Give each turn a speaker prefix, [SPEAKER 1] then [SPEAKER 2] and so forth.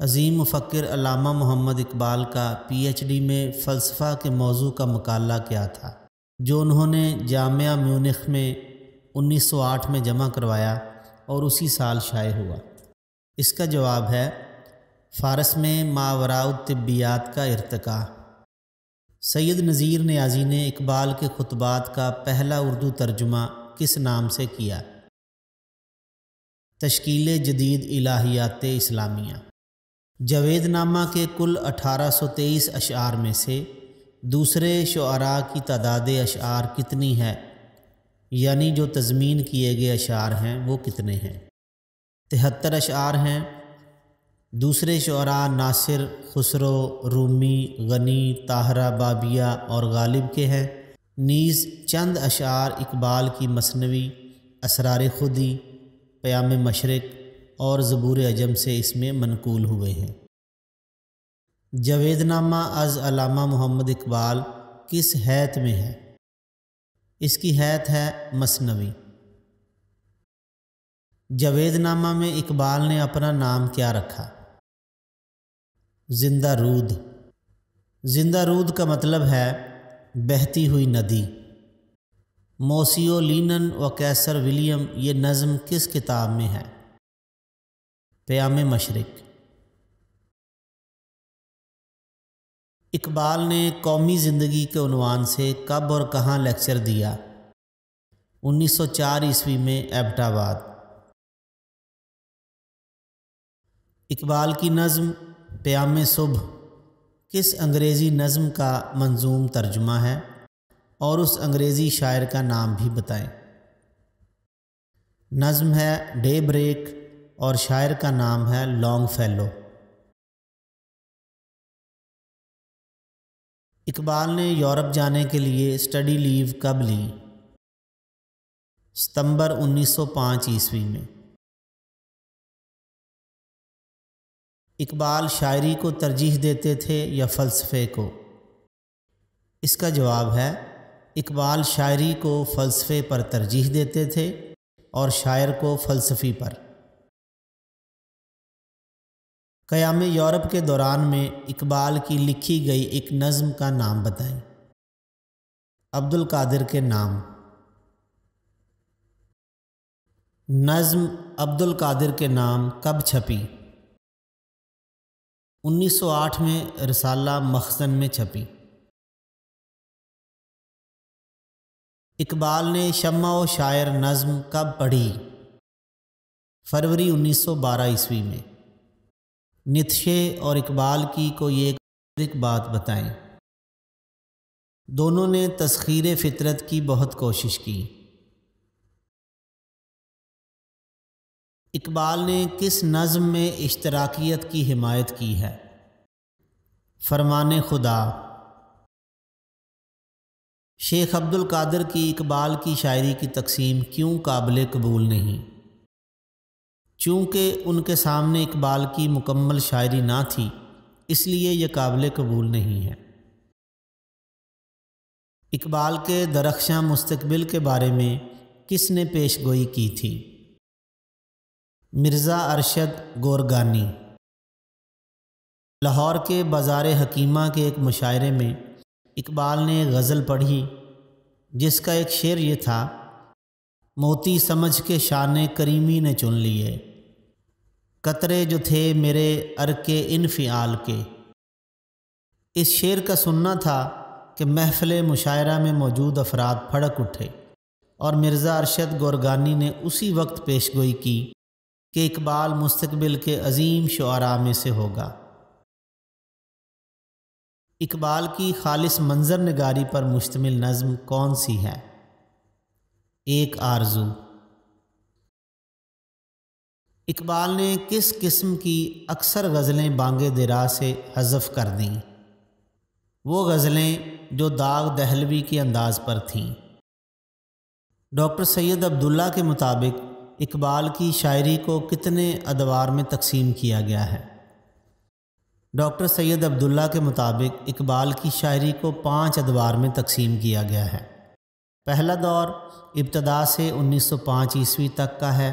[SPEAKER 1] عظیم مفکر علامہ محمد اقبال کا PhD میں فلسفہ کے موضوع کا مقالہ کیا تھا جو انہوں نے جامعہ میونخ میں 1908 میں جمع کروایا اور اسی سال شائع ہوا؟ اس کا جواب ہے فارس میں ماوراء الطبیات کا ارتقاء۔ سید نذیر نیازی نے اقبال کے خطبات کا پہلا اردو ترجمہ کس نام سے کیا؟ تشکیل جدید الہیات اسلامیہ۔ جاوید نامہ کے کل 1823 اشعار میں سے دوسرے شعراء کی تعداد اشعار کتنی ہے؟ یعنی جو تضمین کیے گئے اشعار ہیں وہ کتنے ہیں؟ 73 اشعار ہیں۔ دوسرے شعراء ناصر، خسرو، رومی، غنی، طاہرہ بابیہ اور غالب کے ہیں۔ نیز چند اشعار اقبال کی مثنوی، اسرار خودی، پیام مشرق اور زبور عجم سے اس میں منقول ہوئے ہیں۔ جاوید نامہ از علامہ محمد اقبال کس حیث میں ہے؟ اس کی حیث ہے مثنوی۔ جاوید نامہ میں اقبال نے اپنا نام کیا رکھا؟ زندہ رود۔ زندہ رود کا مطلب ہے بہتی ہوئی ندی۔ موسیو لینن و کیسر ولیم یہ نظم کس کتاب میں ہے؟ پیام مشرق۔ اقبال نے قومی زندگی کے عنوان سے کب اور کہاں لیکچر دیا؟ 1904 عیسوی میں ایبٹ آباد۔ اقبال کی نظم پیام صبح کس انگریزی نظم کا منظوم ترجمہ ہے اور اس انگریزی شاعر کا نام بھی بتائیں؟ نظم ہے ڈے بریک اور شاعر کا نام ہے لانگ فیلو۔ اقبال نے یورپ جانے کے لیے اسٹڈی لیو کب لی؟ ستمبر 1905 عیسوی میں۔ اقبال شاعری کو ترجیح دیتے تھے یا فلسفے کو؟ اس کا جواب ہے اقبال شاعری کو فلسفے پر ترجیح دیتے تھے اور شاعر کو فلسفی پر۔ قیام یورپ کے دوران میں اقبال کی لکھی گئی ایک نظم کا نام بتائیں؟ عبد القادر کے نام۔ نظم عبد القادر کے نام کب چھپی؟ 1908 میں رسالہ مخزن میں چھپی۔ اقبال نے شمع و شاعر نظم کب پڑھی؟ فروری 1912 عیسوی میں۔ نیتشے اور اقبال کی کوئی ایک بات بتائیں۔ دونوں نے تسخیر فطرت کی بہت کوشش کی۔ اقبال نے کس نظم میں اشتراکیت کی حمایت کی ہے؟ فرمان خدا۔ شیخ عبد القادر کی اقبال کی شاعری کی تقسیم کیوں قابل قبول نہیں؟ چونکہ ان کے سامنے اقبال کی مکمل شاعری نہ تھی، اس لیے یہ قابل قبول نہیں ہے۔ اقبال کے درخشاں مستقبل کے بارے میں کس نے پیش گوئی کی تھی؟ مرزا ارشد گورگانی۔ لاہور کے بازار حکیمہ کے ایک مشاعرے میں اقبال نے غزل پڑھی جس کا ایک شعر یہ تھا: موتی سمجھ کے شان کریمی نے چن لیے، قطرے جو تھے میرے ارک انفعال کے۔ اس شعر کا سننا تھا کہ محفل مشاعرہ میں موجود افراد پھڑک اٹھے اور مرزا ارشد گورگانی نے اسی وقت پیش گوئی کی کہ اقبال مستقبل کے عظیم شعراء میں سے ہوگا۔ اقبال کی خالص منظر نگاری پر مشتمل نظم کون سی ہے؟ ایک آرزو۔ اقبال نے کس قسم کی اکثر غزلیں بانگ درا سے حذف کر دیں؟ وہ غزلیں جو داغ دہلوی کے انداز پر تھیں۔ ڈاکٹر سید عبداللہ کے مطابق اقبال کی شاعری کو کتنے ادوار میں تقسیم کیا گیا ہے؟ ڈاکٹر سید عبداللہ کے مطابق اقبال کی شاعری کو 5 ادوار میں تقسیم کیا گیا ہے۔ پہلا دور ابتدا سے 1905 عیسوی تک کا ہے،